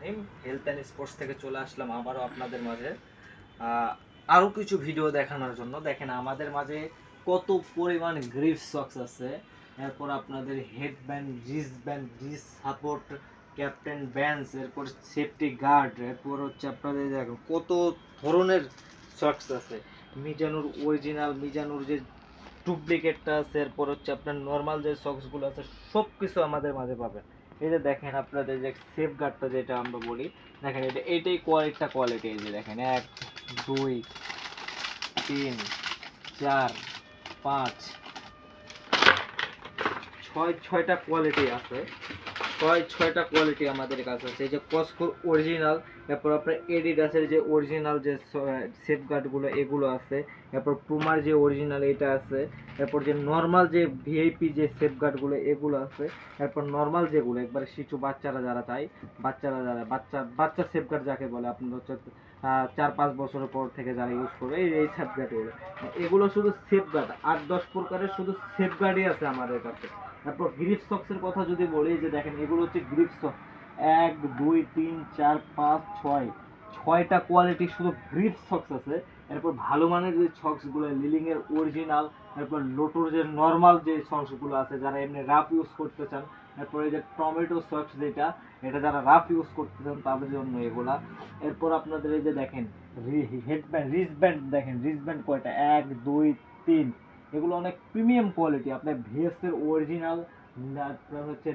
Rahim. Health and sports থেকে চলে আসলাম আবারও আপনাদের মাঝে আরও কিছু ভিডিও দেখানোর জন্য। দেখেন আমাদের মাঝে কত পরিমাণ গ্রিপ সক্স আছে, এরপর আপনাদের head band, wrist support, captain bands, এরপর সেফটি গার্ড, এরপর হচ্ছে আপনাদের দেখেন কত ধরনের সক্স আছে। মিজানুর অরিজিনাল, মিজানুর যে ডুপ্লিকেটটা আছে, এরপর হচ্ছে আপনার নর্মাল যে সক্সগুলো আছে সব কিছু আমাদের মাঝে পাবেন। এই যে দেখেন আপনাদের যে সেফ গার্ডটা যেটা আমরা বলি, দেখেন এইটাই কোয়ালিটি। এই যে দেখেন 1 2 3 4 5 ছয়টা কোয়ালিটি আছে। ছয়টা কোয়ালিটি আমাদের কাছে আছে। এই যে কসকোর অরিজিনাল, তারপর আপনার এডিডাসের যে অরিজিনাল যে সেফগার্ডগুলো এগুলো আছে, তারপর পুমার যে অরিজিনাল এটা আছে, তারপর যে নর্মাল যে ভিআইপি যে সেফগার্ডগুলো এগুলো আছে, তারপর নর্মাল যেগুলো একবারে শিশু বাচ্চারা যারা চায়, বাচ্চা সেফগার্ড যাকে বলে আপনার হচ্ছে 4-5 বছরের পর থেকে যারা ইউজ করবে এই সেফগার্ডগুলো, এগুলো শুধু সেফগার্ড 8-10 প্রকারের শুধু সেফগার্ডই আছে আমাদের কাছে। তারপর গ্রিপ সক্সের কথা যদি বলি, যে দেখেন এগুলো হচ্ছে গ্রিপ সক্স 1 2 3 4 5 6 ছয়টা কোয়ালিটি শুধু গ্রিপ সক্স আছে। এরপর ভালো মানের যে সক্সগুলো লিলিং এর অরিজিনাল, এরপর লোটোর যে নর্মাল যে সক্সগুলো আছে যারা এমনি রাফ ইউজ করতে চান, এরপর এই যে টমেটো সক্স যেটা, এটা যারা রাফ ইউজ করতে চান তাদের জন্য এগুলা। এরপর আপনাদের এই যে দেখেন হেডব্যান্ড, রিস্টব্যান্ড, দেখেন রিস্টব্যান্ড কয়টা 1 2 3, এগুলো অনেক প্রিমিয়াম কোয়ালিটি। আপনার ভিএস এর অরিজিনাল, আপনার হচ্ছে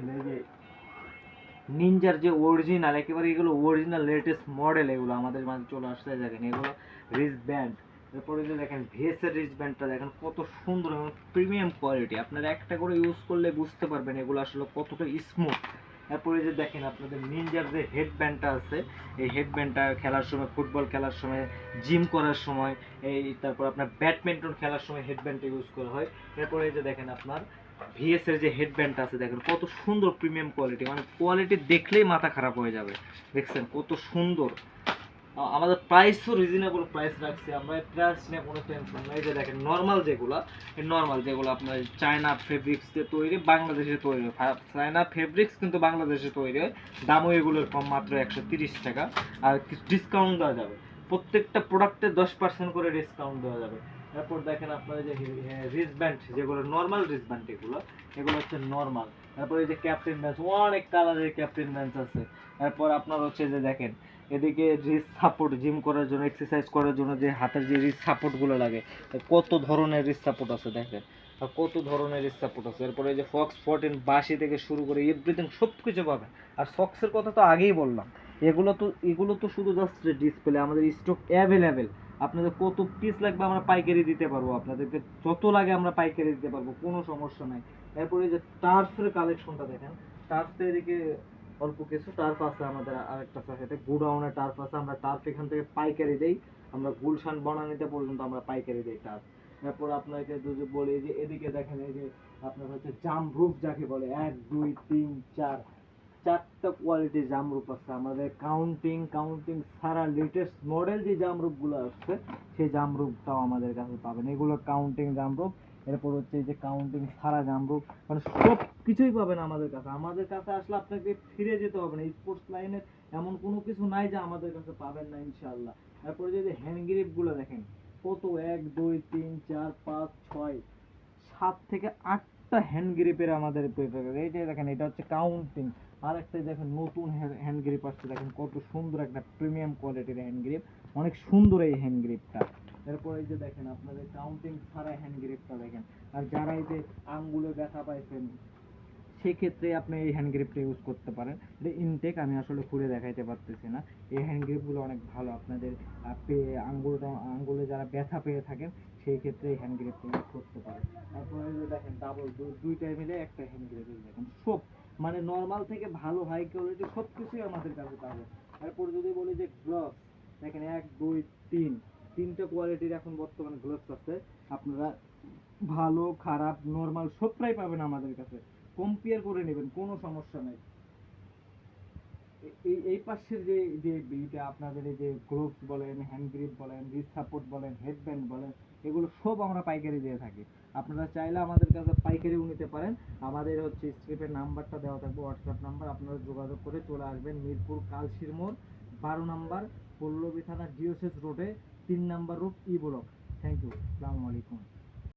নিনজার যে অরিজিনাল, একেবারে এগুলো অরিজিনাল লেটেস্ট মডেল, এগুলো আমাদের মাঝে চলে আসছে। দেখেন এগুলো রিস্ট ব্যান্ড, এরপরে যে দেখেন ভিএস এর রিস্ট ব্যান্ডটা দেখেন কত সুন্দর এবং প্রিমিয়াম কোয়ালিটি। আপনারা একটা করে ইউজ করলে বুঝতে পারবেন এগুলো আসলে কতটা স্মুথ। এরপরে যে দেখেন আপনাদের নিনজার যে হেডব্যান্ডটা আছে, এই হেডব্যান্ডটা খেলার সময়, ফুটবল খেলার সময়, জিম করার সময়, এই তারপর আপনার ব্যাডমিন্টন খেলার সময় হেডব্যান্ডটা ইউজ করা হয়। এরপরে যে দেখেন আপনার ভিএস এর যে হেডব্যান্ডটা আছে, দেখেন কত সুন্দর প্রিমিয়াম কোয়ালিটি, মানে কোয়ালিটি দেখলেই মাথা খারাপ হয়ে যাবে। দেখছেন কত সুন্দর। আমাদের প্রাইসও রিজনেবল প্রাইস রাখছি আমরা, প্রাইস নিয়ে কোনো টেনশন নাই। যে দেখেন নর্মাল যেগুলো আপনার চায়না ফেব্রিক্স দিয়ে তৈরি, বাংলাদেশে তৈরি হয়। চায়না ফেব্রিক্স কিন্তু বাংলাদেশে তৈরি হয়, দামও এগুলোর কম, মাত্র 130 টাকা। আর কিছু ডিসকাউন্ট দেওয়া যাবে, প্রত্যেকটা প্রোডাক্টে 10% করে ডিসকাউন্ট দেওয়া যাবে। তারপর দেখেন আপনার যে রিস্টব্যান্ড, যেগুলো নর্মাল রিস্টব্যান্ড, এগুলো হচ্ছে নর্মাল। তারপর এই যে ক্যাপ্টেন ব্যান্ড, অনেক কালারের ক্যাপ্টেন ব্যান্ড আছে। তারপর আপনার হচ্ছে যে দেখেন এদিকে রিস্ট সাপোর্ট, জিম করার জন্য, এক্সারসাইজ করার জন্য যে হাতের যে রিস্ট সাপোর্টগুলো লাগে, কত ধরনের রিস্ট সাপোর্ট আছে দেখেন, আর কত ধরনের রিস্ট সাপোর্ট আছে। এরপরে এই যে ফক্স 14 বাসি থেকে শুরু করে এভরিথিং সব কিছু পাবেন। আর সক্সের কথা তো আগেই বললাম, এগুলো তো শুধু জাস্ট ডিসপ্লে, আমাদের স্টক অ্যাভেলেবেল। আপনাদের কত পিস লাগবে আমরা পাইকারি দিতে পারবো, আপনাদেরকে যত লাগে আমরা পাইকারি দিতে পারবো, কোনো সমস্যা নাই। এরপরে যে টার্ফের কালেকশনটা দেখেন, টার্ফের এদিকে অল্প কিছু টার্ফ আছে আমাদের, আরেকটা সাথে গোডাউনে টার্ফ আছে। আমরা টার্ফ এখান থেকে পাইকারি দেই, আমরা গুলশান বনানীতে পর্যন্ত আমরা পাইকারি দেই টার্ফ। তারপর আপনাকে যদি বলি যে এদিকে দেখেন, এই যে আপনার হচ্ছে জামরুফ যাকে বলে 1 2 3 4 চারটা কোয়ালিটি জামরুপ আছে আমাদের। কাউন্টিং সারা লেটেস্ট মডেল যে জামরুপগুলো আসছে, সেই জামরুপটাও আমাদের কাছে পাবেন। এগুলো কাউন্টিং জামরুপ, এরপর হচ্ছে এই যে কাউন্টিং সারা জামরুপ, মানে সব কিছুই পাবেন আমাদের কাছে। আমাদের কাছে আসলে আপনাকে ফিরে যেতে হবে না, স্পোর্টস লাইনের এমন কোনো কিছু নাই যে আমাদের কাছে পাবেন না ইনশাল্লাহ। তারপরে যে হ্যান্ড গ্রিপগুলো দেখেন কত, 1 2 3 4 5 6 7 থেকে 8টা হ্যান্ড গ্রিপের আমাদের পেপার। এই যে দেখেন এটা হচ্ছে কাউন্টিং। আর একটা দেখেন নতুন হ্যান্ড গ্রিপ আসছে, দেখেন কত সুন্দর একটা প্রিমিয়াম কোয়ালিটির হ্যান্ড গ্রিপ, অনেক সুন্দর এই হ্যান্ড গ্রিপটা। এরপর এই যে দেখেন আপনাদের কাউন্টিং ছাড়া হ্যান্ড গ্রিপটা দেখেন। আর যারা এই যে আঙ্গুলে ব্যথা পাইছেন, সেক্ষেত্রে আপনি এই হ্যান্ড গ্রিপটা ইউজ করতে পারেন। এটা ইনটেক, আমি আসলে খুলে দেখাইতে পারতেছি না। এই হ্যান্ড গ্রিপগুলো অনেক ভালো আপনাদের আঙ্গুলে যারা ব্যথা পেয়ে থাকেন, সেই ক্ষেত্রে এই হ্যান্ড গ্রিপটা ইউজ করতে পারেন। তারপরে যে দেখেন ডাবল দুইটাই মিলে একটা হ্যান্ড গ্রিপ, দেখেন সব মানে নর্মাল থেকে ভালো হাই কোয়ালিটি সব কিছুই আমাদের কাছে পাবেন। তারপর যদি বলি যে গ্লোভস, দেখেন 1 2 3 তিনটে কোয়ালিটির এখন বর্তমানে গ্লোভস আছে। আপনারা ভালো খারাপ নর্মাল সবটাই পাবেন আমাদের কাছে, কম্পেয়ার করে নেবেন, কোনো সমস্যা নাই। এই পাশের যে যে এইটা আপনাদের এই যে গ্লোভস বলেন, হ্যান্ড গ্রিপ বলেন, রিস্ট সাপোর্ট বলেন, হেডব্যান্ড বলেন, এগুলো সব আমরা পাইকারি দিয়ে থাকি। আপনারা চাইলে আমাদের কাছে পাইকারিও নিতে পারেন। আমাদের হচ্ছে স্ক্রিপের নাম্বারটা দেওয়া থাকবে, হোয়াটসঅ্যাপ নাম্বার, আপনারা যোগাযোগ করে চলে আসবেন মিরপুর কালশির মোড় 12 নাম্বার, পল্লবী থানা ডিওসেস রোডে 3 number road E block. Thank you, আসসালামু আলাইকুম।